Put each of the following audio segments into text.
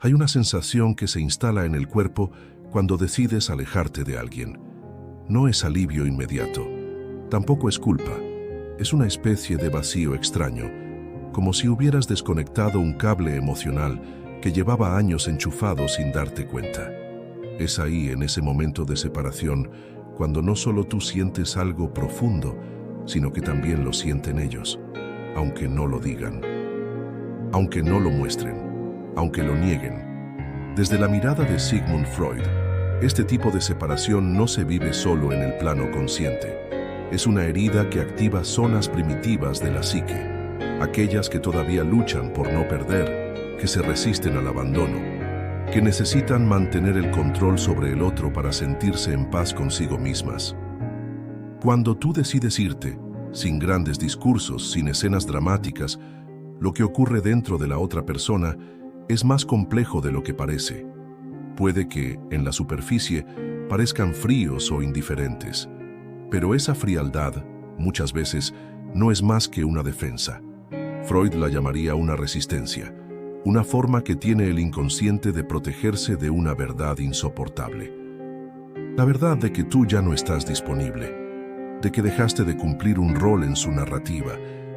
Hay una sensación que se instala en el cuerpo cuando decides alejarte de alguien. No es alivio inmediato, tampoco es culpa. Es una especie de vacío extraño, como si hubieras desconectado un cable emocional que llevaba años enchufado sin darte cuenta. Es ahí, en ese momento de separación, cuando no solo tú sientes algo profundo, sino que también lo sienten ellos, aunque no lo digan, aunque no lo muestren, aunque lo nieguen. Desde la mirada de Sigmund Freud, este tipo de separación no se vive solo en el plano consciente. Es una herida que activa zonas primitivas de la psique, aquellas que todavía luchan por no perder, que se resisten al abandono, que necesitan mantener el control sobre el otro para sentirse en paz consigo mismas. Cuando tú decides irte, sin grandes discursos, sin escenas dramáticas, lo que ocurre dentro de la otra persona es más complejo de lo que parece. Puede que, en la superficie, parezcan fríos o indiferentes, pero esa frialdad, muchas veces, no es más que una defensa. Freud la llamaría una resistencia, una forma que tiene el inconsciente de protegerse de una verdad insoportable. La verdad de que tú ya no estás disponible, de que dejaste de cumplir un rol en su narrativa,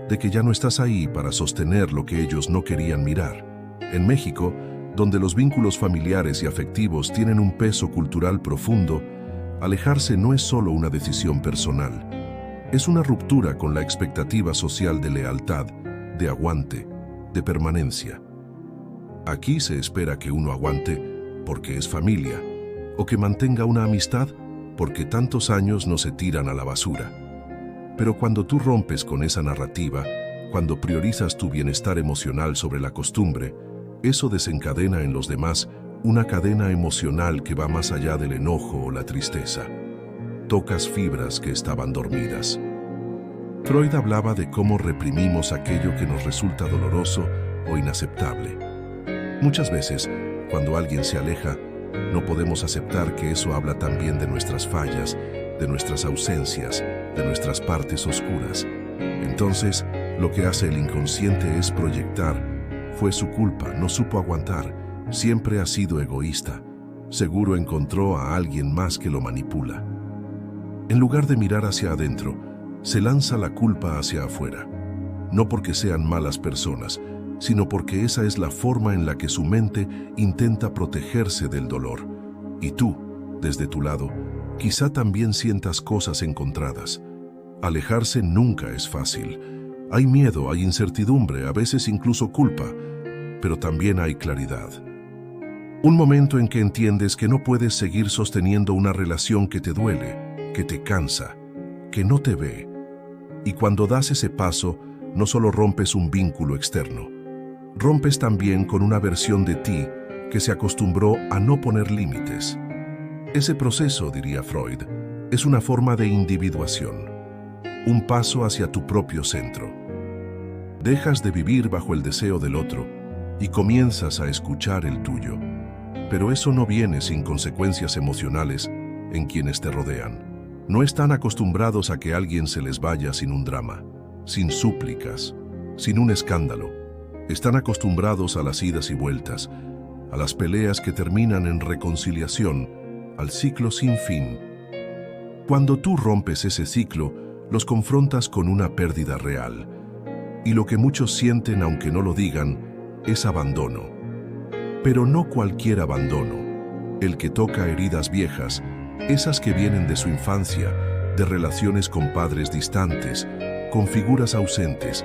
de que ya no estás ahí para sostener lo que ellos no querían mirar. En México, donde los vínculos familiares y afectivos tienen un peso cultural profundo, alejarse no es solo una decisión personal, es una ruptura con la expectativa social de lealtad, de aguante, de permanencia. Aquí se espera que uno aguante porque es familia, o que mantenga una amistad porque tantos años no se tiran a la basura. Pero cuando tú rompes con esa narrativa, cuando priorizas tu bienestar emocional sobre la costumbre, eso desencadena en los demás una cadena emocional que va más allá del enojo o la tristeza. Tocas fibras que estaban dormidas. Freud hablaba de cómo reprimimos aquello que nos resulta doloroso o inaceptable. Muchas veces, cuando alguien se aleja, no podemos aceptar que eso habla también de nuestras fallas, de nuestras ausencias, de nuestras partes oscuras. Entonces, lo que hace el inconsciente es proyectar: fue su culpa, no supo aguantar, siempre ha sido egoísta, seguro encontró a alguien más que lo manipula. En lugar de mirar hacia adentro, se lanza la culpa hacia afuera, no porque sean malas personas, sino porque esa es la forma en la que su mente intenta protegerse del dolor. Y tú, desde tu lado, quizá también sientas cosas encontradas. Alejarse nunca es fácil. Hay miedo, hay incertidumbre, a veces incluso culpa, pero también hay claridad. Un momento en que entiendes que no puedes seguir sosteniendo una relación que te duele, que te cansa, que no te ve. Y cuando das ese paso, no solo rompes un vínculo externo, rompes también con una versión de ti que se acostumbró a no poner límites. Ese proceso, diría Freud, es una forma de individuación, un paso hacia tu propio centro. Dejas de vivir bajo el deseo del otro y comienzas a escuchar el tuyo. Pero eso no viene sin consecuencias emocionales en quienes te rodean. No están acostumbrados a que alguien se les vaya sin un drama, sin súplicas, sin un escándalo. Están acostumbrados a las idas y vueltas, a las peleas que terminan en reconciliación, al ciclo sin fin. Cuando tú rompes ese ciclo, los confrontas con una pérdida real. Y lo que muchos sienten, aunque no lo digan, es abandono. Pero no cualquier abandono, el que toca heridas viejas, esas que vienen de su infancia, de relaciones con padres distantes, con figuras ausentes,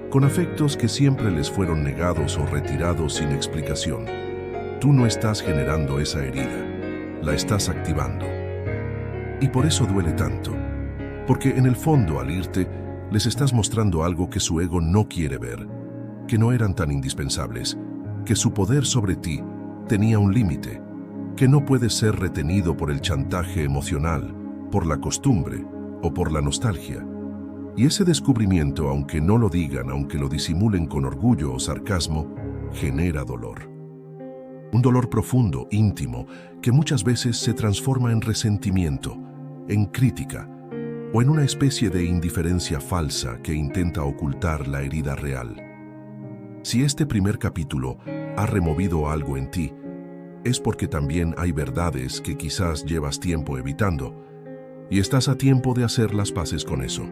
con afectos que siempre les fueron negados o retirados sin explicación. Tú no estás generando esa herida, la estás activando. Y por eso duele tanto, porque en el fondo, al irte, les estás mostrando algo que su ego no quiere ver, que no eran tan indispensables, que su poder sobre ti tenía un límite, que no puede ser retenido por el chantaje emocional, por la costumbre o por la nostalgia. Y ese descubrimiento, aunque no lo digan, aunque lo disimulen con orgullo o sarcasmo, genera dolor. Un dolor profundo, íntimo, que muchas veces se transforma en resentimiento, en crítica, o en una especie de indiferencia falsa que intenta ocultar la herida real. Si este primer capítulo ha removido algo en ti, es porque también hay verdades que quizás llevas tiempo evitando, y estás a tiempo de hacer las paces con eso.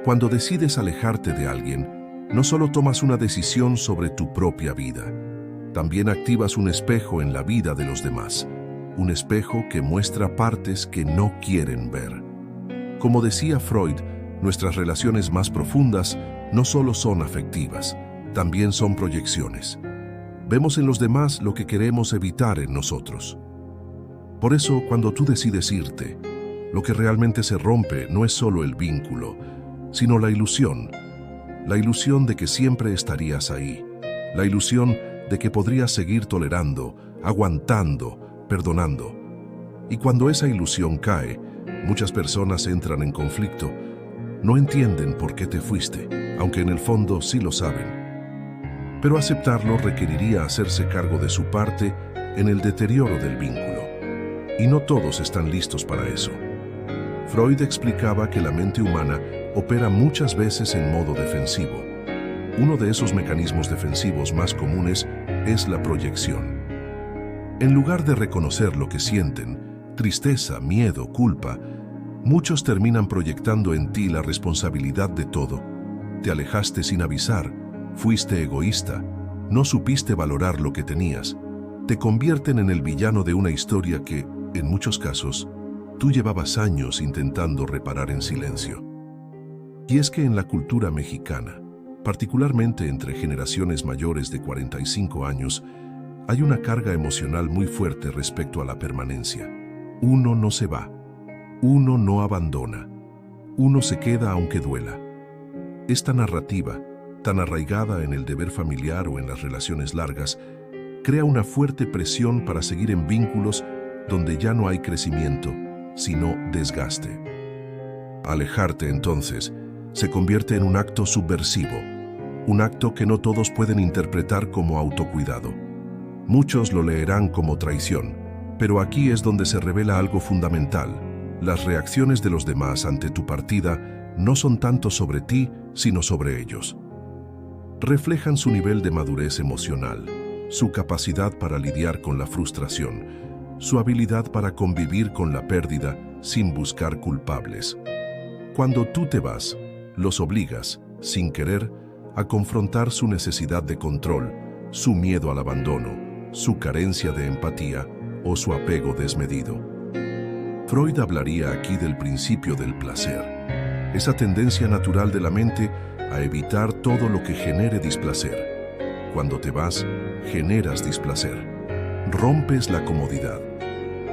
Cuando decides alejarte de alguien, no solo tomas una decisión sobre tu propia vida, también activas un espejo en la vida de los demás, un espejo que muestra partes que no quieren ver. Como decía Freud, nuestras relaciones más profundas no solo son afectivas, también son proyecciones. Vemos en los demás lo que queremos evitar en nosotros. Por eso, cuando tú decides irte, lo que realmente se rompe no es solo el vínculo, sino la ilusión de que siempre estarías ahí, la ilusión de que podrías seguir tolerando, aguantando, perdonando. Y cuando esa ilusión cae, muchas personas entran en conflicto. No entienden por qué te fuiste, aunque en el fondo sí lo saben. Pero aceptarlo requeriría hacerse cargo de su parte en el deterioro del vínculo. Y no todos están listos para eso. Freud explicaba que la mente humana opera muchas veces en modo defensivo. Uno de esos mecanismos defensivos más comunes es la proyección. En lugar de reconocer lo que sienten, tristeza, miedo, culpa, muchos terminan proyectando en ti la responsabilidad de todo. Te alejaste sin avisar, fuiste egoísta, no supiste valorar lo que tenías. Te convierten en el villano de una historia que, en muchos casos, tú llevabas años intentando reparar en silencio. Y es que en la cultura mexicana, particularmente entre generaciones mayores de 45 años, hay una carga emocional muy fuerte respecto a la permanencia. Uno no se va, uno no abandona, uno se queda aunque duela. Esta narrativa, tan arraigada en el deber familiar o en las relaciones largas, crea una fuerte presión para seguir en vínculos donde ya no hay crecimiento, sino desgaste. Alejarte, entonces, se convierte en un acto subversivo, un acto que no todos pueden interpretar como autocuidado. Muchos lo leerán como traición, pero aquí es donde se revela algo fundamental. Las reacciones de los demás ante tu partida no son tanto sobre ti, sino sobre ellos. Reflejan su nivel de madurez emocional, su capacidad para lidiar con la frustración, su habilidad para convivir con la pérdida sin buscar culpables. Cuando tú te vas, los obligas, sin querer, a confrontar su necesidad de control, su miedo al abandono, su carencia de empatía o su apego desmedido. Freud hablaría aquí del principio del placer, esa tendencia natural de la mente a evitar todo lo que genere displacer. Cuando te vas, generas displacer. Rompes la comodidad.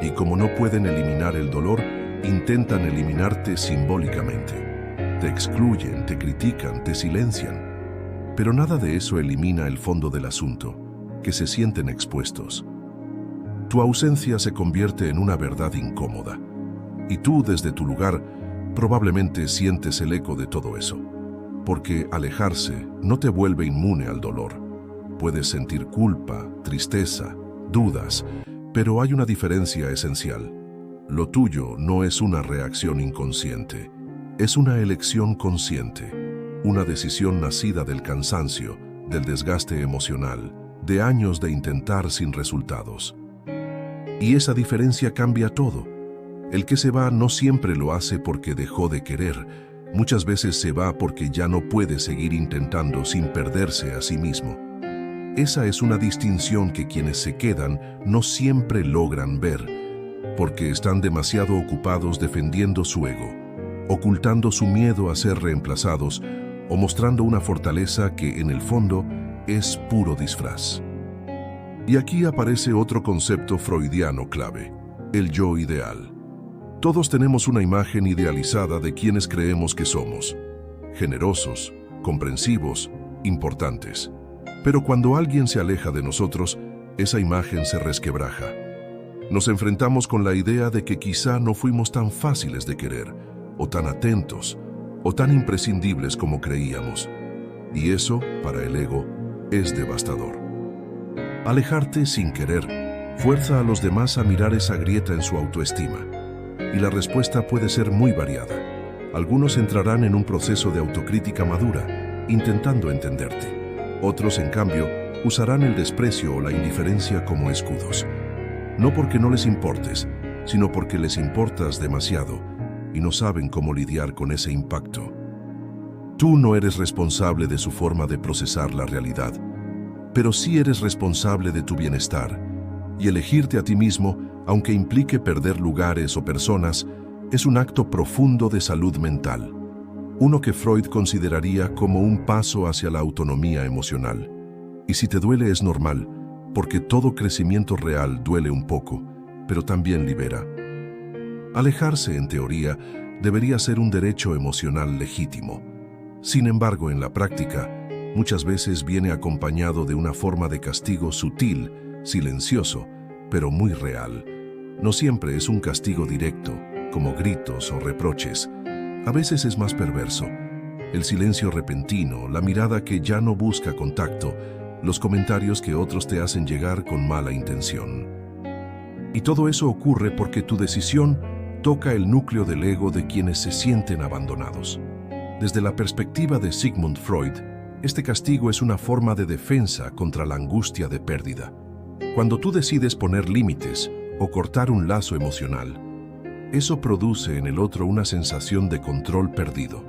Y como no pueden eliminar el dolor, intentan eliminarte simbólicamente. Te excluyen, te critican, te silencian. Pero nada de eso elimina el fondo del asunto, que se sienten expuestos. Tu ausencia se convierte en una verdad incómoda. Y tú, desde tu lugar, probablemente sientes el eco de todo eso. Porque alejarse no te vuelve inmune al dolor. Puedes sentir culpa, tristeza, dudas, pero hay una diferencia esencial. Lo tuyo no es una reacción inconsciente, es una elección consciente, una decisión nacida del cansancio, del desgaste emocional, de años de intentar sin resultados. Y esa diferencia cambia todo. El que se va no siempre lo hace porque dejó de querer, muchas veces se va porque ya no puede seguir intentando sin perderse a sí mismo. Esa es una distinción que quienes se quedan no siempre logran ver, porque están demasiado ocupados defendiendo su ego, ocultando su miedo a ser reemplazados o mostrando una fortaleza que en el fondo es puro disfraz. Y aquí aparece otro concepto freudiano clave, el yo ideal. Todos tenemos una imagen idealizada de quienes creemos que somos, generosos, comprensivos, importantes. Pero cuando alguien se aleja de nosotros, esa imagen se resquebraja. Nos enfrentamos con la idea de que quizá no fuimos tan fáciles de querer, o tan atentos, o tan imprescindibles como creíamos. Y eso, para el ego, es devastador. Alejarte sin querer fuerza a los demás a mirar esa grieta en su autoestima. Y la respuesta puede ser muy variada. Algunos entrarán en un proceso de autocrítica madura, intentando entenderte. Otros, en cambio, usarán el desprecio o la indiferencia como escudos. No porque no les importes, sino porque les importas demasiado y no saben cómo lidiar con ese impacto. Tú no eres responsable de su forma de procesar la realidad, pero sí eres responsable de tu bienestar, y elegirte a ti mismo, aunque implique perder lugares o personas, es un acto profundo de salud mental, uno que Freud consideraría como un paso hacia la autonomía emocional. Y si te duele es normal, porque todo crecimiento real duele un poco, pero también libera. Alejarse, en teoría, debería ser un derecho emocional legítimo. Sin embargo, en la práctica, muchas veces viene acompañado de una forma de castigo sutil, silencioso, pero muy real. No siempre es un castigo directo, como gritos o reproches. A veces es más perverso. El silencio repentino, la mirada que ya no busca contacto, los comentarios que otros te hacen llegar con mala intención. Y todo eso ocurre porque tu decisión toca el núcleo del ego de quienes se sienten abandonados. Desde la perspectiva de Sigmund Freud, este castigo es una forma de defensa contra la angustia de pérdida. Cuando tú decides poner límites o cortar un lazo emocional, eso produce en el otro una sensación de control perdido.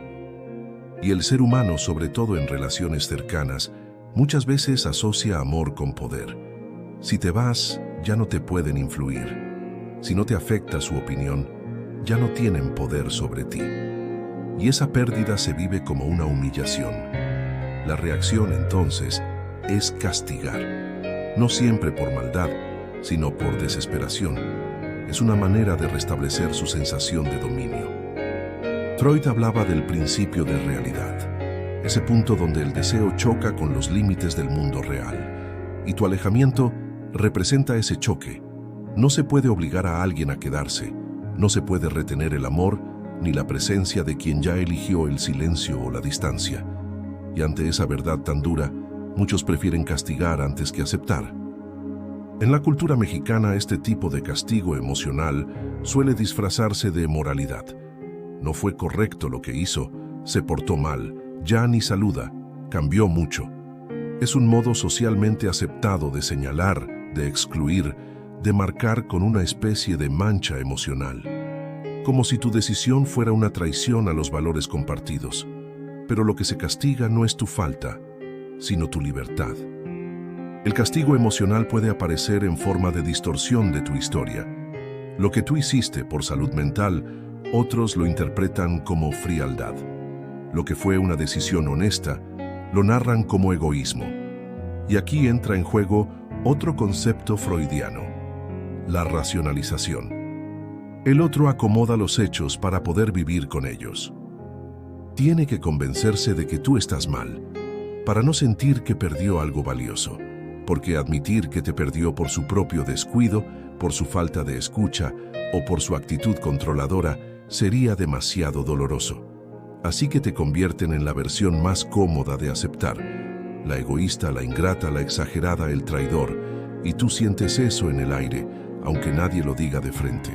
Y el ser humano, sobre todo en relaciones cercanas, muchas veces asocia amor con poder. Si te vas, ya no te pueden influir. Si no te afecta su opinión, ya no tienen poder sobre ti. Y esa pérdida se vive como una humillación. La reacción, entonces, es castigar. No siempre por maldad, sino por desesperación. Es una manera de restablecer su sensación de dominio. Freud hablaba del principio de realidad, ese punto donde el deseo choca con los límites del mundo real. Y tu alejamiento representa ese choque. No se puede obligar a alguien a quedarse, no se puede retener el amor ni la presencia de quien ya eligió el silencio o la distancia. Y ante esa verdad tan dura, muchos prefieren castigar antes que aceptar. En la cultura mexicana, este tipo de castigo emocional suele disfrazarse de moralidad. No fue correcto lo que hizo, se portó mal, ya ni saluda, cambió mucho. Es un modo socialmente aceptado de señalar, de excluir, de marcar con una especie de mancha emocional. Como si tu decisión fuera una traición a los valores compartidos. Pero lo que se castiga no es tu falta, sino tu libertad. El castigo emocional puede aparecer en forma de distorsión de tu historia. Lo que tú hiciste por salud mental, otros lo interpretan como frialdad. Lo que fue una decisión honesta, lo narran como egoísmo. Y aquí entra en juego otro concepto freudiano: la racionalización. El otro acomoda los hechos para poder vivir con ellos. Tiene que convencerse de que tú estás mal, para no sentir que perdió algo valioso, porque admitir que te perdió por su propio descuido, por su falta de escucha o por su actitud controladora sería demasiado doloroso. Así que te convierten en la versión más cómoda de aceptar, la egoísta, la ingrata, la exagerada, el traidor, y tú sientes eso en el aire, aunque nadie lo diga de frente.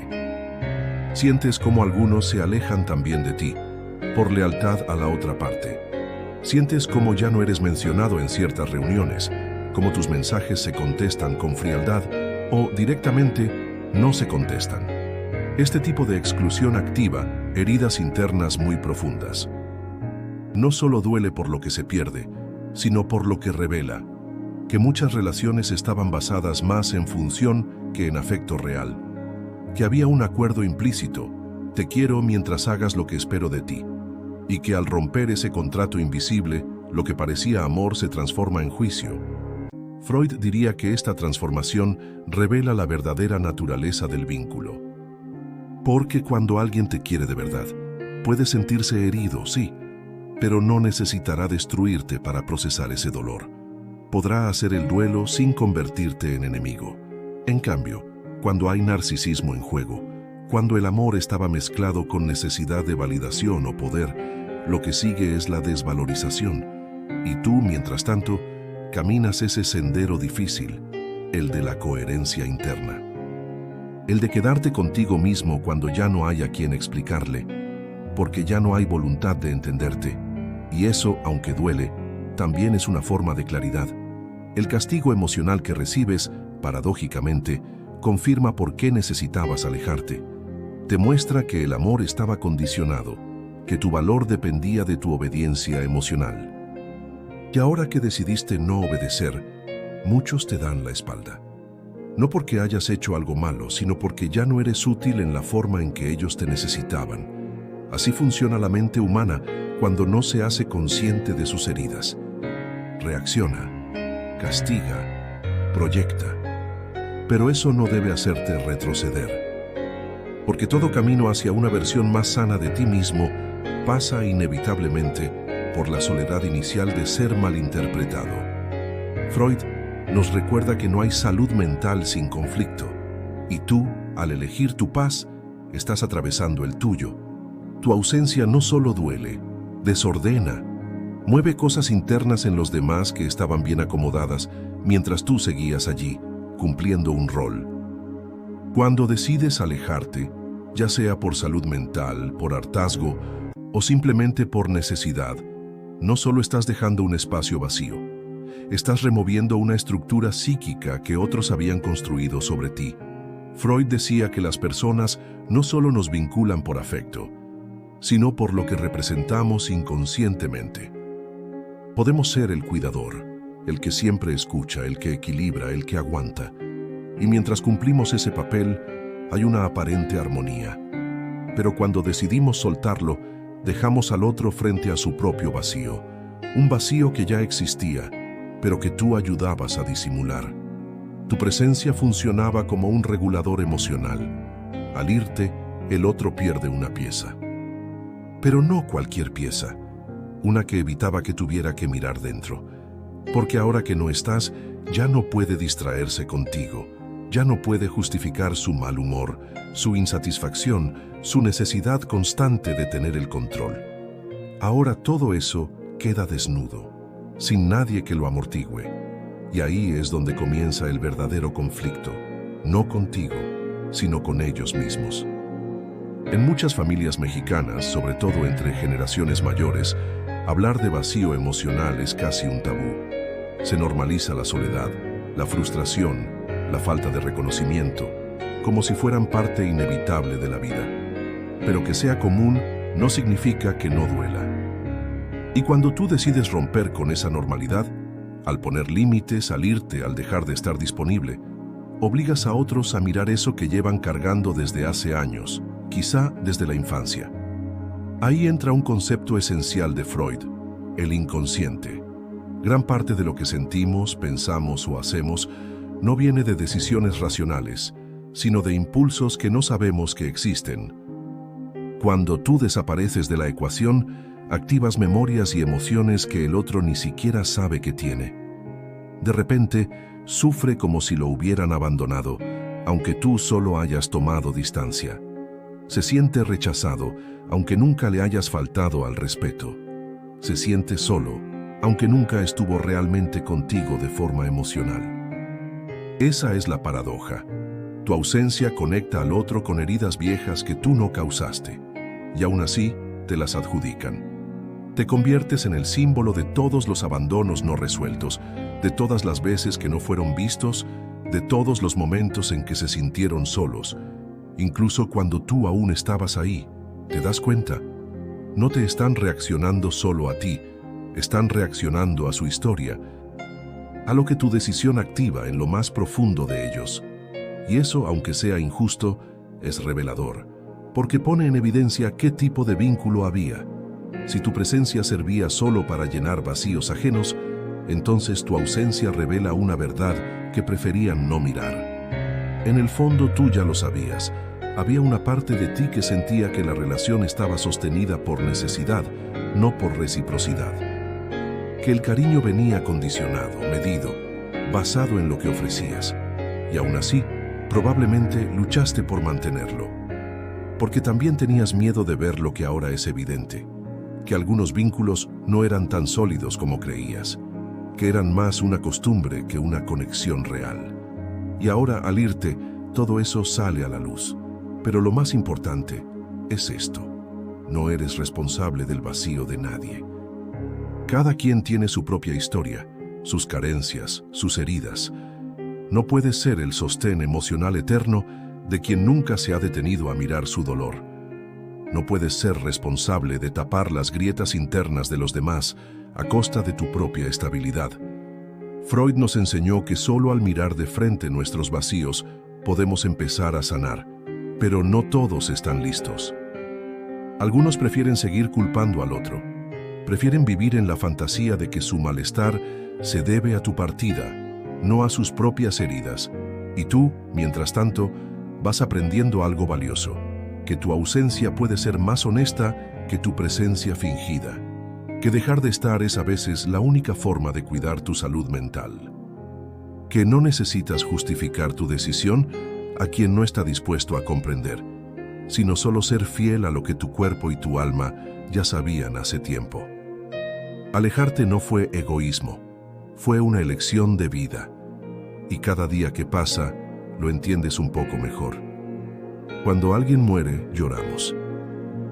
Sientes como algunos se alejan también de ti, por lealtad a la otra parte. Sientes como ya no eres mencionado en ciertas reuniones, como tus mensajes se contestan con frialdad o directamente no se contestan. Este tipo de exclusión activa heridas internas muy profundas. No solo duele por lo que se pierde, sino por lo que revela, que muchas relaciones estaban basadas más en función que en afecto real, que había un acuerdo implícito, te quiero mientras hagas lo que espero de ti, y que al romper ese contrato invisible, lo que parecía amor se transforma en juicio. Freud diría que esta transformación revela la verdadera naturaleza del vínculo. Porque cuando alguien te quiere de verdad, puede sentirse herido, sí, pero no necesitará destruirte para procesar ese dolor. Podrá hacer el duelo sin convertirte en enemigo. En cambio, cuando hay narcisismo en juego, cuando el amor estaba mezclado con necesidad de validación o poder, lo que sigue es la desvalorización. Y tú, mientras tanto, caminas ese sendero difícil, el de la coherencia interna. El de quedarte contigo mismo cuando ya no hay a quien explicarle, porque ya no hay voluntad de entenderte. Y eso, aunque duele, también es una forma de claridad. El castigo emocional que recibes, paradójicamente, confirma por qué necesitabas alejarte. Te muestra que el amor estaba condicionado, que tu valor dependía de tu obediencia emocional. Y ahora que decidiste no obedecer, muchos te dan la espalda. No porque hayas hecho algo malo, sino porque ya no eres útil en la forma en que ellos te necesitaban. Así funciona la mente humana cuando no se hace consciente de sus heridas. Reacciona, castiga, proyecta. Pero eso no debe hacerte retroceder. Porque todo camino hacia una versión más sana de ti mismo pasa inevitablemente por la soledad inicial de ser malinterpretado. Freud nos recuerda que no hay salud mental sin conflicto, y tú, al elegir tu paz, estás atravesando el tuyo. Tu ausencia no solo duele, desordena, mueve cosas internas en los demás que estaban bien acomodadas mientras tú seguías allí, cumpliendo un rol. Cuando decides alejarte, ya sea por salud mental, por hartazgo o simplemente por necesidad, no solo estás dejando un espacio vacío, estás removiendo una estructura psíquica que otros habían construido sobre ti. Freud decía que las personas no solo nos vinculan por afecto, sino por lo que representamos inconscientemente. Podemos ser el cuidador, el que siempre escucha, el que equilibra, el que aguanta. Y mientras cumplimos ese papel, hay una aparente armonía. Pero cuando decidimos soltarlo, dejamos al otro frente a su propio vacío, un vacío que ya existía, pero que tú ayudabas a disimular. Tu presencia funcionaba como un regulador emocional. Al irte, el otro pierde una pieza. Pero no cualquier pieza, una que evitaba que tuviera que mirar dentro. Porque ahora que no estás, ya no puede distraerse contigo, ya no puede justificar su mal humor, su insatisfacción, su necesidad constante de tener el control. Ahora todo eso queda desnudo, sin nadie que lo amortigüe. Y ahí es donde comienza el verdadero conflicto, no contigo, sino con ellos mismos. En muchas familias mexicanas, sobre todo entre generaciones mayores, hablar de vacío emocional es casi un tabú. Se normaliza la soledad, la frustración, la falta de reconocimiento, como si fueran parte inevitable de la vida. Pero que sea común no significa que no duela. Y cuando tú decides romper con esa normalidad, al poner límites, al irte, al dejar de estar disponible, obligas a otros a mirar eso que llevan cargando desde hace años, quizá desde la infancia. Ahí entra un concepto esencial de Freud, el inconsciente. Gran parte de lo que sentimos, pensamos o hacemos no viene de decisiones racionales, sino de impulsos que no sabemos que existen. Cuando tú desapareces de la ecuación, activas memorias y emociones que el otro ni siquiera sabe que tiene. De repente, sufre como si lo hubieran abandonado, aunque tú solo hayas tomado distancia. Se siente rechazado, aunque nunca le hayas faltado al respeto. Se siente solo, aunque nunca estuvo realmente contigo de forma emocional. Esa es la paradoja. Tu ausencia conecta al otro con heridas viejas que tú no causaste, y aún así te las adjudican. Te conviertes en el símbolo de todos los abandonos no resueltos, de todas las veces que no fueron vistos, de todos los momentos en que se sintieron solos. Incluso cuando tú aún estabas ahí, ¿te das cuenta? No te están reaccionando solo a ti, están reaccionando a su historia, a lo que tu decisión activa en lo más profundo de ellos. Y eso, aunque sea injusto, es revelador, porque pone en evidencia qué tipo de vínculo había. Si tu presencia servía solo para llenar vacíos ajenos, entonces tu ausencia revela una verdad que preferían no mirar. En el fondo tú ya lo sabías. Había una parte de ti que sentía que la relación estaba sostenida por necesidad, no por reciprocidad. Que el cariño venía condicionado, medido, basado en lo que ofrecías. Y aún así, probablemente luchaste por mantenerlo. Porque también tenías miedo de ver lo que ahora es evidente. Que algunos vínculos no eran tan sólidos como creías. Que eran más una costumbre que una conexión real. Y ahora, al irte, todo eso sale a la luz. Pero lo más importante es esto: no eres responsable del vacío de nadie. Cada quien tiene su propia historia, sus carencias, sus heridas. No puedes ser el sostén emocional eterno de quien nunca se ha detenido a mirar su dolor. No puedes ser responsable de tapar las grietas internas de los demás a costa de tu propia estabilidad. Freud nos enseñó que solo al mirar de frente nuestros vacíos podemos empezar a sanar, pero no todos están listos. Algunos prefieren seguir culpando al otro. Prefieren vivir en la fantasía de que su malestar se debe a tu partida, no a sus propias heridas. Y tú, mientras tanto, vas aprendiendo algo valioso, que tu ausencia puede ser más honesta que tu presencia fingida, que dejar de estar es a veces la única forma de cuidar tu salud mental, que no necesitas justificar tu decisión a quien no está dispuesto a comprender, sino solo ser fiel a lo que tu cuerpo y tu alma ya sabían hace tiempo. Alejarte no fue egoísmo, fue una elección de vida, y cada día que pasa, lo entiendes un poco mejor. Cuando alguien muere, lloramos.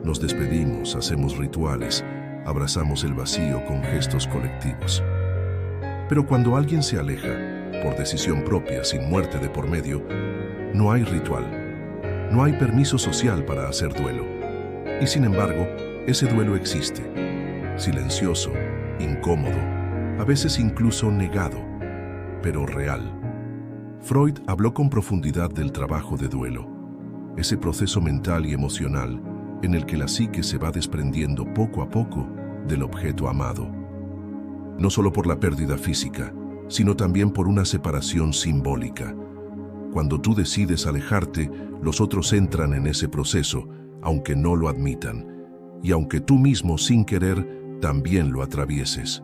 Nos despedimos, hacemos rituales, abrazamos el vacío con gestos colectivos. Pero cuando alguien se aleja, por decisión propia, sin muerte de por medio, no hay ritual, no hay permiso social para hacer duelo. Y sin embargo, ese duelo existe, silencioso, incómodo, a veces incluso negado, pero real. Freud habló con profundidad del trabajo de duelo, ese proceso mental y emocional en el que la psique se va desprendiendo poco a poco del objeto amado. No solo por la pérdida física, sino también por una separación simbólica. Cuando tú decides alejarte, los otros entran en ese proceso, aunque no lo admitan, y aunque tú mismo, sin querer, también lo atravieses.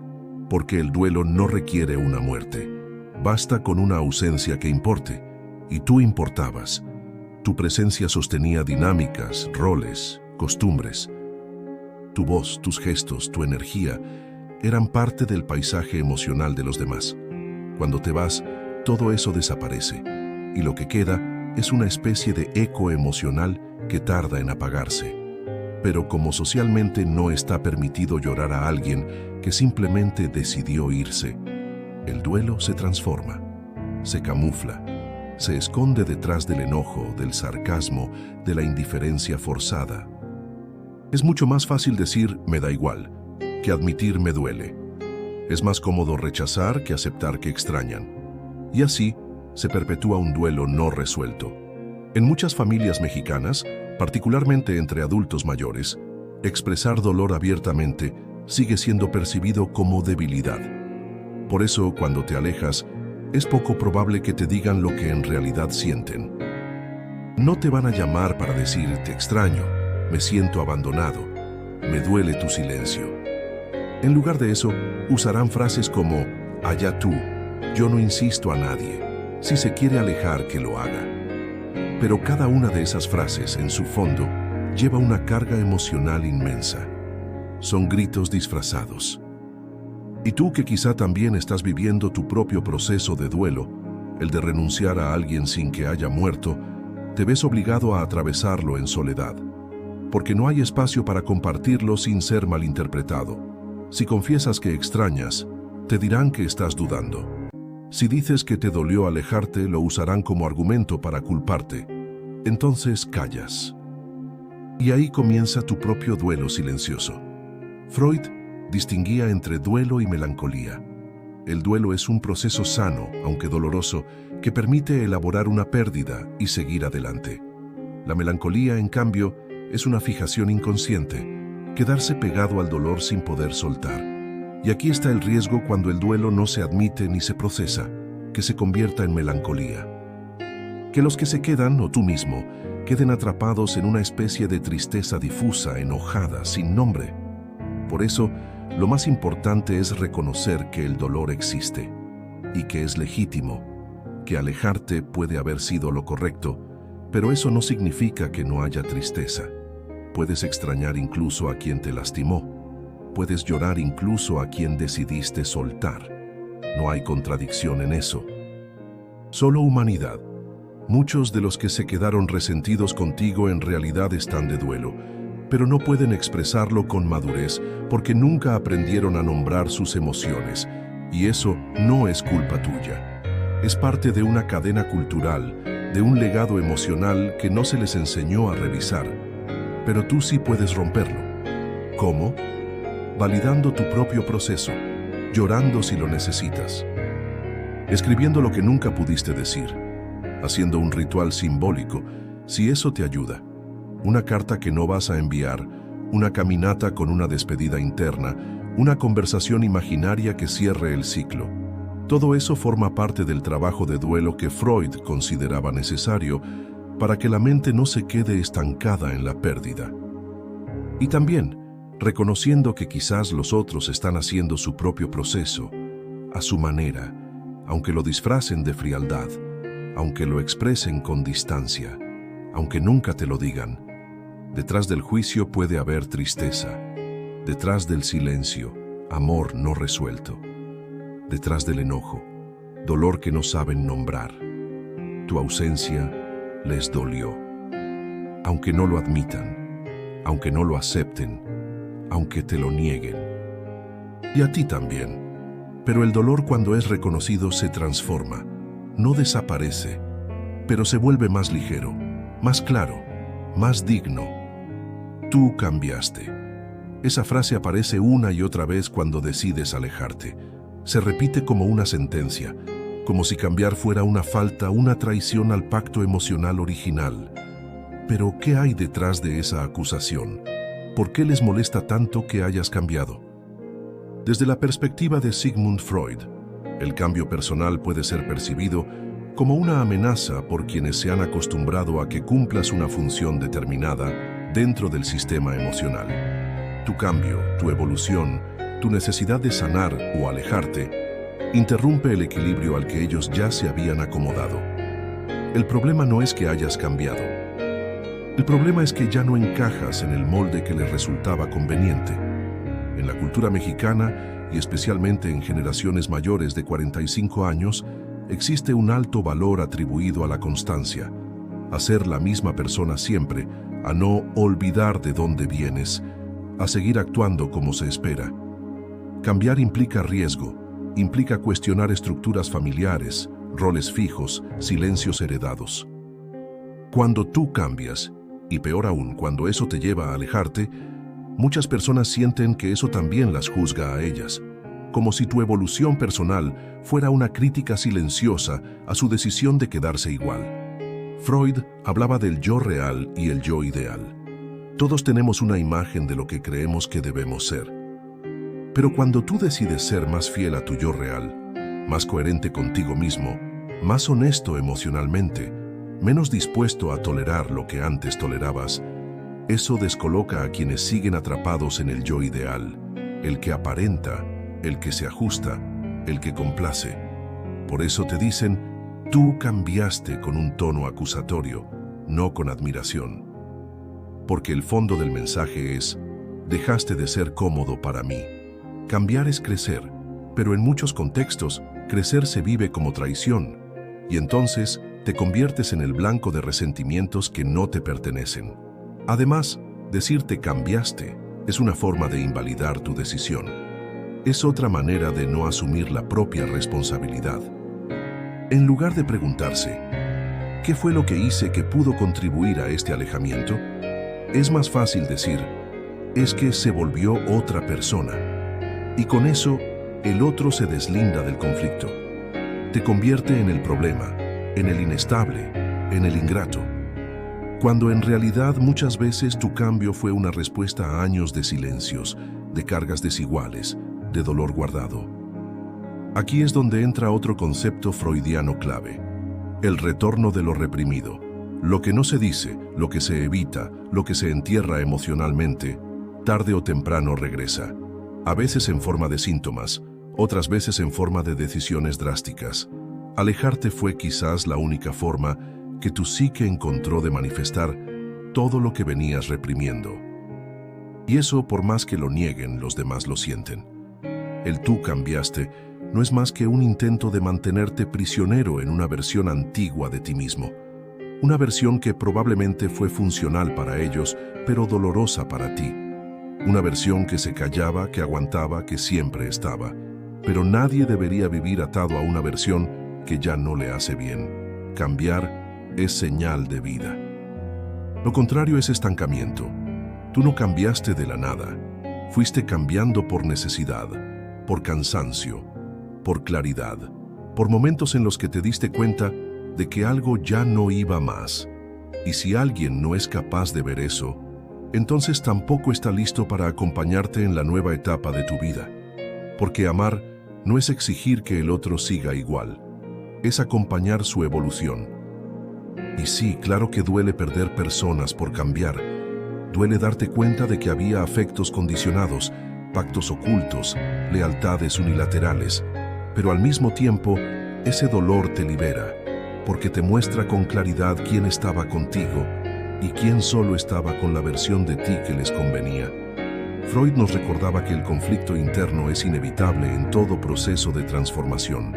Porque el duelo no requiere una muerte. Basta con una ausencia que importe, y tú importabas. Tu presencia sostenía dinámicas, roles, costumbres. Tu voz, tus gestos, tu energía eran parte del paisaje emocional de los demás. Cuando te vas, todo eso desaparece, y lo que queda es una especie de eco emocional que tarda en apagarse. Pero como socialmente no está permitido llorar a alguien que simplemente decidió irse, el duelo se transforma, se camufla, se esconde detrás del enojo, del sarcasmo, de la indiferencia forzada. Es mucho más fácil decir "me da igual" que admitir "me duele". Es más cómodo rechazar que aceptar que extrañan. Y así se perpetúa un duelo no resuelto. En muchas familias mexicanas, particularmente entre adultos mayores, expresar dolor abiertamente sigue siendo percibido como debilidad. Por eso, cuando te alejas, es poco probable que te digan lo que en realidad sienten. No te van a llamar para decir "te extraño", "me siento abandonado", "me duele tu silencio". En lugar de eso, usarán frases como "allá tú, yo no insisto a nadie, si se quiere alejar que lo haga". Pero cada una de esas frases, en su fondo, lleva una carga emocional inmensa. Son gritos disfrazados. Y tú, que quizá también estás viviendo tu propio proceso de duelo, el de renunciar a alguien sin que haya muerto, te ves obligado a atravesarlo en soledad, porque no hay espacio para compartirlo sin ser malinterpretado. Si confiesas que extrañas, te dirán que estás dudando. Si dices que te dolió alejarte, lo usarán como argumento para culparte. Entonces callas. Y ahí comienza tu propio duelo silencioso. Freud distinguía entre duelo y melancolía. El duelo es un proceso sano, aunque doloroso, que permite elaborar una pérdida y seguir adelante. La melancolía, en cambio, es una fijación inconsciente, quedarse pegado al dolor sin poder soltar. Y aquí está el riesgo cuando el duelo no se admite ni se procesa, que se convierta en melancolía. Que los que se quedan, o tú mismo, queden atrapados en una especie de tristeza difusa, enojada, sin nombre. Por eso, lo más importante es reconocer que el dolor existe y que es legítimo, que alejarte puede haber sido lo correcto, pero eso no significa que no haya tristeza. Puedes extrañar incluso a quien te lastimó, puedes llorar incluso a quien decidiste soltar. No hay contradicción en eso. Solo humanidad. Muchos de los que se quedaron resentidos contigo en realidad están de duelo, pero no pueden expresarlo con madurez porque nunca aprendieron a nombrar sus emociones, Y eso no es culpa tuya. Es parte de una cadena cultural, de un legado emocional que no se les enseñó a revisar. Pero tú sí puedes romperlo. ¿Cómo? Validando tu propio proceso, llorando si lo necesitas, escribiendo lo que nunca pudiste decir, haciendo un ritual simbólico, si eso te ayuda, una carta que no vas a enviar, una caminata con una despedida interna, una conversación imaginaria que cierre el ciclo. Todo eso forma parte del trabajo de duelo que Freud consideraba necesario para que la mente no se quede estancada en la pérdida. Y también, reconociendo que quizás los otros están haciendo su propio proceso, a su manera, aunque lo disfracen de frialdad, aunque lo expresen con distancia, aunque nunca te lo digan. Detrás del juicio puede haber tristeza, detrás del silencio, amor no resuelto, detrás del enojo, dolor que no saben nombrar. Tu ausencia les dolió, aunque no lo admitan, aunque no lo acepten, aunque te lo nieguen. Y a ti también. Pero el dolor, cuando es reconocido, se transforma, no desaparece, pero se vuelve más ligero, más claro, más digno. Tú cambiaste. Esa frase aparece una y otra vez cuando decides alejarte. Se repite como una sentencia, como si cambiar fuera una falta, una traición al pacto emocional original. Pero, ¿qué hay detrás de esa acusación? ¿Por qué les molesta tanto que hayas cambiado? Desde la perspectiva de Sigmund Freud, el cambio personal puede ser percibido como una amenaza por quienes se han acostumbrado a que cumplas una función determinada dentro del sistema emocional. Tu cambio, tu evolución, tu necesidad de sanar o alejarte, interrumpe el equilibrio al que ellos ya se habían acomodado. El problema no es que hayas cambiado. El problema es que ya no encajas en el molde que les resultaba conveniente. En la cultura mexicana, y especialmente en generaciones mayores de 45 años, existe un alto valor atribuido a la constancia, a ser la misma persona siempre, a no olvidar de dónde vienes, a seguir actuando como se espera. Cambiar implica riesgo, implica cuestionar estructuras familiares, roles fijos, silencios heredados. Cuando tú cambias, y peor aún cuando eso te lleva a alejarte, muchas personas sienten que eso también las juzga a ellas, como si tu evolución personal fuera una crítica silenciosa a su decisión de quedarse igual. Freud hablaba del yo real y el yo ideal. Todos tenemos una imagen de lo que creemos que debemos ser. Pero cuando tú decides ser más fiel a tu yo real, más coherente contigo mismo, más honesto emocionalmente, menos dispuesto a tolerar lo que antes tolerabas, eso descoloca a quienes siguen atrapados en el yo ideal, el que aparenta, el que se ajusta, el que complace. Por eso te dicen, tú cambiaste, con un tono acusatorio, no con admiración. Porque el fondo del mensaje es, dejaste de ser cómodo para mí. Cambiar es crecer, pero en muchos contextos, crecer se vive como traición, y entonces te conviertes en el blanco de resentimientos que no te pertenecen. Además, decirte cambiaste es una forma de invalidar tu decisión. Es otra manera de no asumir la propia responsabilidad. En lugar de preguntarse, ¿qué fue lo que hice que pudo contribuir a este alejamiento? Es más fácil decir, es que se volvió otra persona. Y con eso, el otro se deslinda del conflicto. Te convierte en el problema, en el inestable, en el ingrato. Cuando en realidad muchas veces tu cambio fue una respuesta a años de silencios, de cargas desiguales, de dolor guardado. Aquí es donde entra otro concepto freudiano clave, el retorno de lo reprimido. Lo que no se dice, lo que se evita, lo que se entierra emocionalmente, tarde o temprano regresa. A veces en forma de síntomas, otras veces en forma de decisiones drásticas. Alejarte fue quizás la única forma que tu psique encontró de manifestar todo lo que venías reprimiendo. Y eso, por más que lo nieguen, los demás lo sienten. El tú cambiaste no es más que un intento de mantenerte prisionero en una versión antigua de ti mismo. Una versión que probablemente fue funcional para ellos, pero dolorosa para ti. Una versión que se callaba, que aguantaba, que siempre estaba. pero nadie debería vivir atado a una versión que ya no le hace bien. Cambiar es señal de vida. Lo contrario es estancamiento. Tú no cambiaste de la nada. Fuiste cambiando por necesidad, por cansancio, por claridad, por momentos en los que te diste cuenta de que algo ya no iba más. Y si alguien no es capaz de ver eso, entonces tampoco está listo para acompañarte en la nueva etapa de tu vida. Porque amar no es exigir que el otro siga igual, es acompañar su evolución. Y sí, claro que duele perder personas por cambiar. Duele darte cuenta de que había afectos condicionados, pactos ocultos, lealtades unilaterales. Pero al mismo tiempo, ese dolor te libera, porque te muestra con claridad quién estaba contigo y quién solo estaba con la versión de ti que les convenía. Freud nos recordaba que el conflicto interno es inevitable en todo proceso de transformación,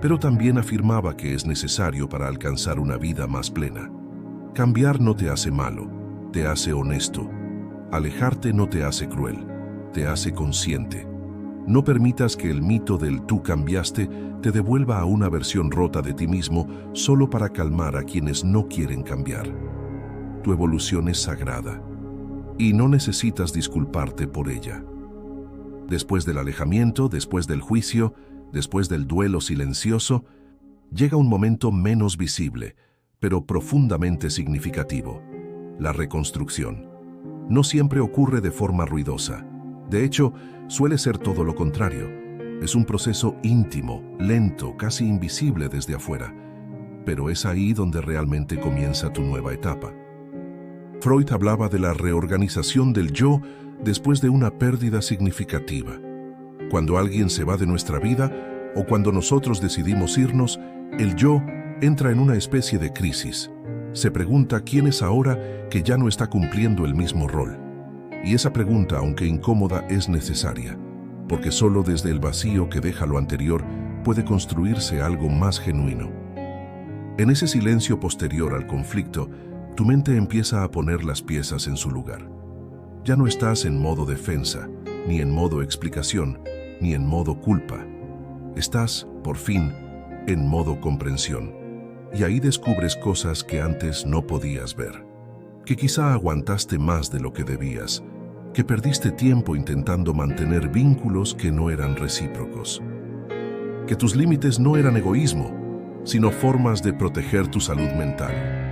pero también afirmaba que es necesario para alcanzar una vida más plena. Cambiar no te hace malo, te hace honesto. Alejarte no te hace cruel, te hace consciente. No permitas que el mito del tú cambiaste te devuelva a una versión rota de ti mismo solo para calmar a quienes no quieren cambiar. Tu evolución es sagrada y no necesitas disculparte por ella. Después del alejamiento, después del juicio, después del duelo silencioso, llega un momento menos visible, pero profundamente significativo: la reconstrucción. No siempre ocurre de forma ruidosa. De hecho, suele ser todo lo contrario. Es un proceso íntimo, lento, casi invisible desde afuera. Pero es ahí donde realmente comienza tu nueva etapa. Freud hablaba de la reorganización del yo después de una pérdida significativa. Cuando alguien se va de nuestra vida o cuando nosotros decidimos irnos, el yo entra en una especie de crisis. Se pregunta quién es ahora que ya no está cumpliendo el mismo rol. Y esa pregunta, aunque incómoda, es necesaria, porque solo desde el vacío que deja lo anterior puede construirse algo más genuino. En ese silencio posterior al conflicto, tu mente empieza a poner las piezas en su lugar. Ya no estás en modo defensa, ni en modo explicación, ni en modo culpa. Estás, por fin, en modo comprensión. Y ahí descubres cosas que antes no podías ver. Que quizá aguantaste más de lo que debías, que perdiste tiempo intentando mantener vínculos que no eran recíprocos. Que tus límites no eran egoísmo, sino formas de proteger tu salud mental.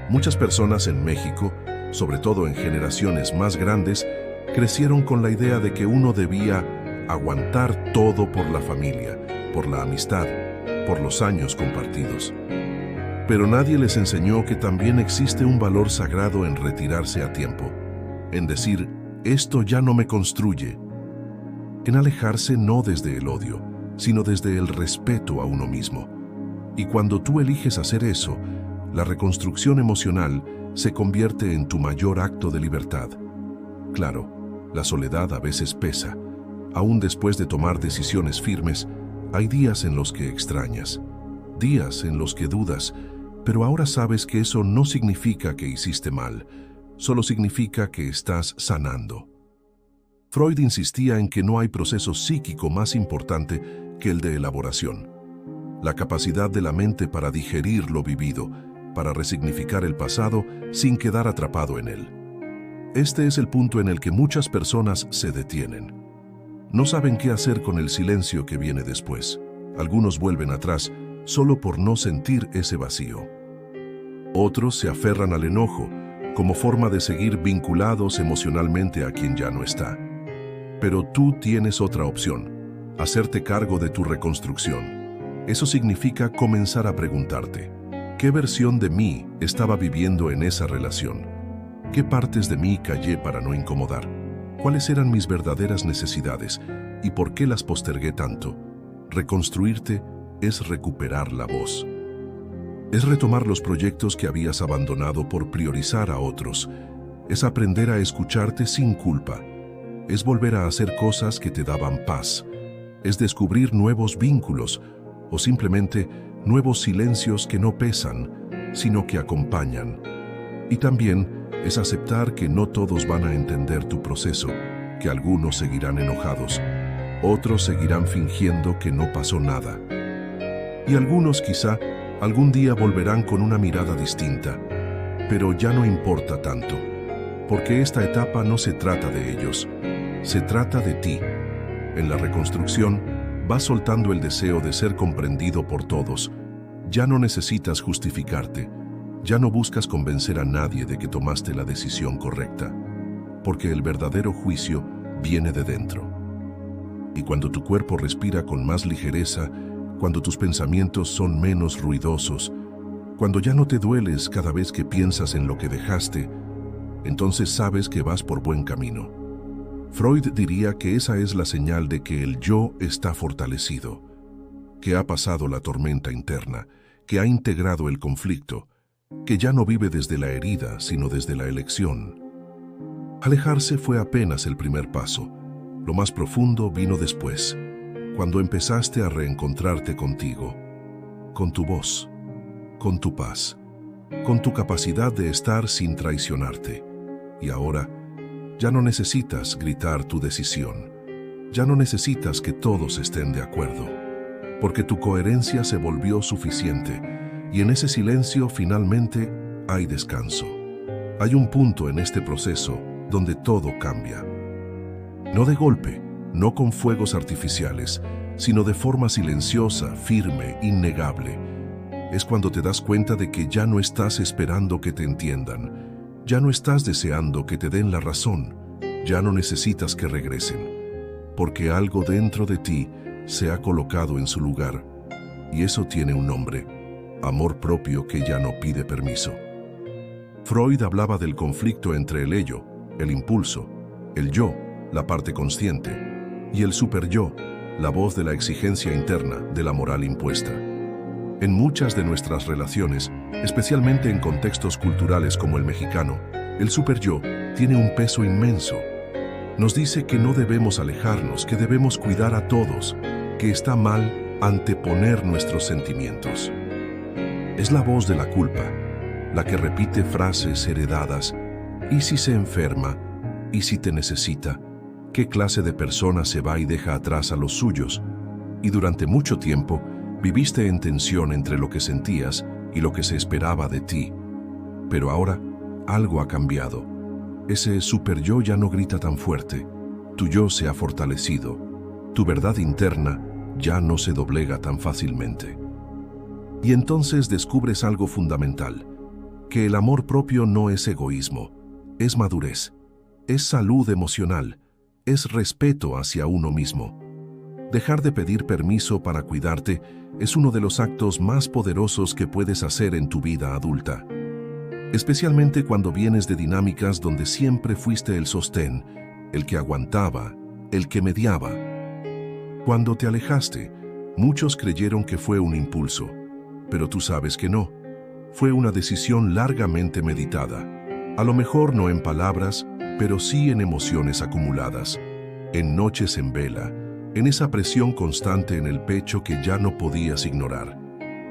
Muchas personas en México, sobre todo en generaciones más grandes, crecieron con la idea de que uno debía aguantar todo por la familia, por la amistad, por los años compartidos. Pero nadie les enseñó que también existe un valor sagrado en retirarse a tiempo, en decir, esto ya no me construye, en alejarse no desde el odio, sino desde el respeto a uno mismo. Y cuando tú eliges hacer eso, la reconstrucción emocional se convierte en tu mayor acto de libertad. Claro, la soledad a veces pesa. Aún después de tomar decisiones firmes, hay días en los que extrañas, días en los que dudas, pero ahora sabes que eso no significa que hiciste mal, solo significa que estás sanando. Freud insistía en que no hay proceso psíquico más importante que el de elaboración. La capacidad de la mente para digerir lo vivido, para resignificar el pasado sin quedar atrapado en él. Este es el punto en el que muchas personas se detienen. No saben qué hacer con el silencio que viene después. Algunos vuelven atrás solo por no sentir ese vacío. Otros se aferran al enojo, como forma de seguir vinculados emocionalmente a quien ya no está. Pero tú tienes otra opción: hacerte cargo de tu reconstrucción. Eso significa comenzar a preguntarte, ¿qué versión de mí estaba viviendo en esa relación? ¿Qué partes de mí callé para no incomodar? ¿Cuáles eran mis verdaderas necesidades y por qué las postergué tanto? Reconstruirte es recuperar la voz. Es retomar los proyectos que habías abandonado por priorizar a otros. Es aprender a escucharte sin culpa. Es volver a hacer cosas que te daban paz. Es descubrir nuevos vínculos o simplemente nuevos silencios que no pesan, sino que acompañan. Y también es aceptar que no todos van a entender tu proceso, que algunos seguirán enojados, Otros seguirán fingiendo que no pasó nada. Y algunos quizá algún día volverán con una mirada distinta, pero ya no importa tanto, porque esta etapa no se trata de ellos, se trata de ti. En la reconstrucción, vas soltando el deseo de ser comprendido por todos. Ya no necesitas justificarte, ya no buscas convencer a nadie de que tomaste la decisión correcta, porque el verdadero juicio viene de dentro. Y cuando tu cuerpo respira con más ligereza, cuando tus pensamientos son menos ruidosos, cuando ya no te dueles cada vez que piensas en lo que dejaste, entonces sabes que vas por buen camino. Freud diría que esa es la señal de que el yo está fortalecido, que ha pasado la tormenta interna, que ha integrado el conflicto, que ya no vive desde la herida, sino desde la elección. Alejarse fue apenas el primer paso. Lo más profundo vino después, cuando empezaste a reencontrarte contigo, con tu voz, con tu paz, con tu capacidad de estar sin traicionarte. Y ahora, ya no necesitas gritar tu decisión, ya no necesitas que todos estén de acuerdo, porque tu coherencia se volvió suficiente, y en ese silencio finalmente hay descanso. Hay un punto en este proceso donde todo cambia. No de golpe, no con fuegos artificiales, sino de forma silenciosa, firme, innegable. Es cuando te das cuenta de que ya no estás esperando que te entiendan, ya no estás deseando que te den la razón, ya no necesitas que regresen, porque algo dentro de ti se ha colocado en su lugar, y eso tiene un nombre: amor propio que ya no pide permiso. Freud hablaba del conflicto entre el ello, el impulso, el yo, la parte consciente, y el superyo, la voz de la exigencia interna, de la moral impuesta. En muchas de nuestras relaciones, especialmente en contextos culturales como el mexicano, el superyo tiene un peso inmenso. Nos dice que no debemos alejarnos, que debemos cuidar a todos, que está mal anteponer nuestros sentimientos. Es la voz de la culpa, la que repite frases heredadas: ¿y si se enferma? ¿Y si te necesita? ¿Qué clase de persona se va y deja atrás a los suyos? Y durante mucho tiempo viviste en tensión entre lo que sentías y lo que se esperaba de ti. Pero ahora algo ha cambiado. Ese superyo ya no grita tan fuerte. Tu yo se ha fortalecido. Tu verdad interna ya no se doblega tan fácilmente. Y entonces descubres algo fundamental: que el amor propio no es egoísmo, es madurez, es salud emocional, es respeto hacia uno mismo. Dejar de pedir permiso para cuidarte es uno de los actos más poderosos que puedes hacer en tu vida adulta. Especialmente cuando vienes de dinámicas donde siempre fuiste el sostén, el que aguantaba, el que mediaba. Cuando te alejaste, muchos creyeron que fue un impulso, pero tú sabes que no. Fue una decisión largamente meditada. A lo mejor no en palabras, pero sí en emociones acumuladas, en noches en vela, en esa presión constante en el pecho que ya no podías ignorar.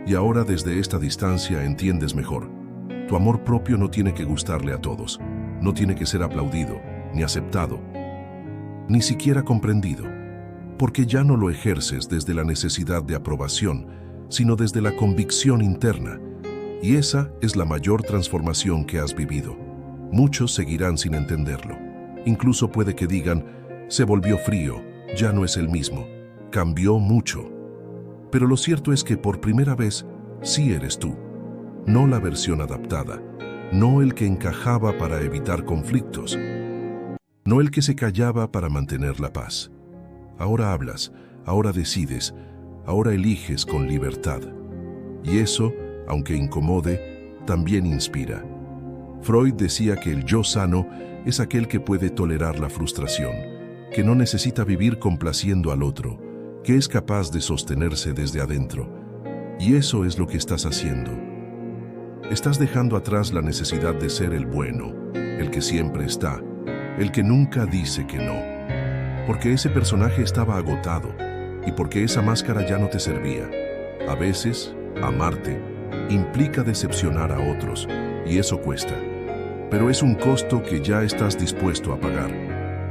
Y ahora desde esta distancia entiendes mejor. Tu amor propio no tiene que gustarle a todos, no tiene que ser aplaudido, ni aceptado, ni siquiera comprendido, porque ya no lo ejerces desde la necesidad de aprobación, sino desde la convicción interna. Y esa es la mayor transformación que has vivido. Muchos seguirán sin entenderlo. Incluso puede que digan: se volvió frío, ya no es el mismo, cambió mucho. Pero lo cierto es que por primera vez sí eres tú, no la versión adaptada, no el que encajaba para evitar conflictos, no el que se callaba para mantener la paz. Ahora hablas, ahora decides, ahora eliges con libertad. Y eso, aunque incomode, también inspira. Freud decía que el yo sano es aquel que puede tolerar la frustración, que no necesita vivir complaciendo al otro, que es capaz de sostenerse desde adentro. Y eso es lo que estás haciendo. Estás dejando atrás la necesidad de ser el bueno, el que siempre está, el que nunca dice que no. Porque ese personaje estaba agotado y porque esa máscara ya no te servía. A veces, amarte implica decepcionar a otros, y eso cuesta. Pero es un costo que ya estás dispuesto a pagar.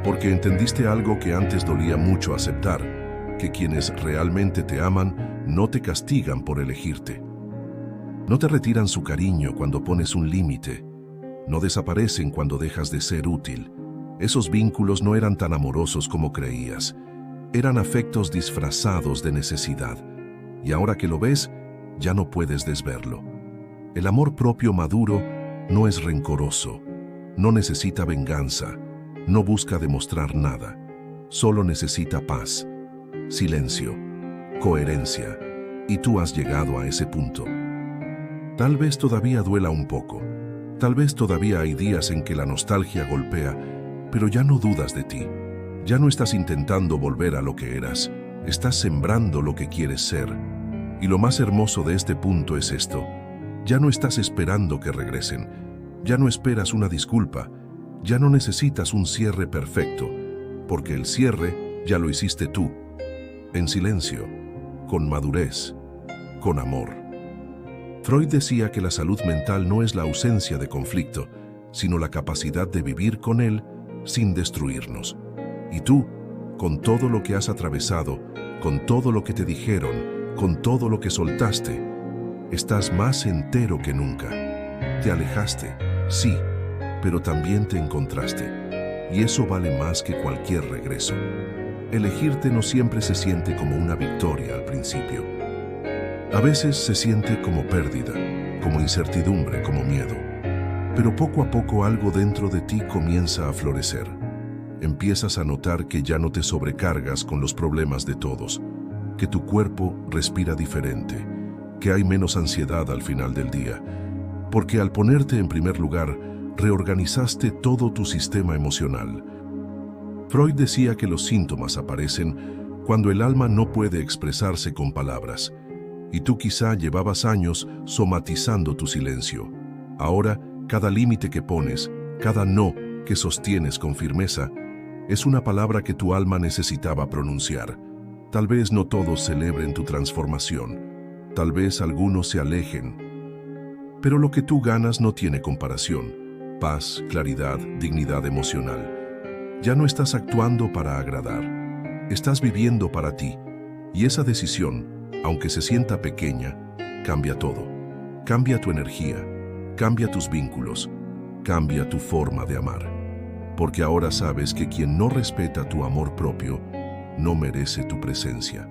porque entendiste algo que antes dolía mucho aceptar, que quienes realmente te aman no te castigan por elegirte. No te retiran su cariño cuando pones un límite, no desaparecen cuando dejas de ser útil. Esos vínculos no eran tan amorosos como creías, eran afectos disfrazados de necesidad, y ahora que lo ves, ya no puedes desverlo. El amor propio maduro no es rencoroso, no necesita venganza, no busca demostrar nada, solo necesita paz, silencio, coherencia, y tú has llegado a ese punto. Tal vez todavía duela un poco, tal vez todavía hay días en que la nostalgia golpea, pero ya no dudas de ti, ya no estás intentando volver a lo que eras, estás sembrando lo que quieres ser. Y lo más hermoso de este punto es esto, ya no estás esperando que regresen, ya no esperas una disculpa, ya no necesitas un cierre perfecto, porque el cierre ya lo hiciste tú, en silencio, con madurez, con amor. Freud decía que la salud mental no es la ausencia de conflicto, sino la capacidad de vivir con él sin destruirnos. Y tú, con todo lo que has atravesado, con todo lo que te dijeron, con todo lo que soltaste, estás más entero que nunca. Te alejaste, sí, pero también te encontraste. Y eso vale más que cualquier regreso. Elegirte no siempre se siente como una victoria al principio. A veces se siente como pérdida, como incertidumbre, como miedo. Pero poco a poco algo dentro de ti comienza a florecer. Empiezas a notar que ya no te sobrecargas con los problemas de todos, que tu cuerpo respira diferente, que hay menos ansiedad al final del día, porque al ponerte en primer lugar, reorganizaste todo tu sistema emocional. Freud decía que los síntomas aparecen cuando el alma no puede expresarse con palabras, y tú quizá llevabas años somatizando tu silencio. Ahora, cada límite que pones, cada no que sostienes con firmeza, es una palabra que tu alma necesitaba pronunciar. Tal vez no todos celebren tu transformación, tal vez algunos se alejen, pero lo que tú ganas no tiene comparación. Paz, claridad, dignidad emocional. Ya no estás actuando para agradar, estás viviendo para ti, y esa decisión, aunque se sienta pequeña, cambia todo. Cambia tu energía, cambia tus vínculos, cambia tu forma de amar. Porque ahora sabes que quien no respeta tu amor propio no merece tu presencia.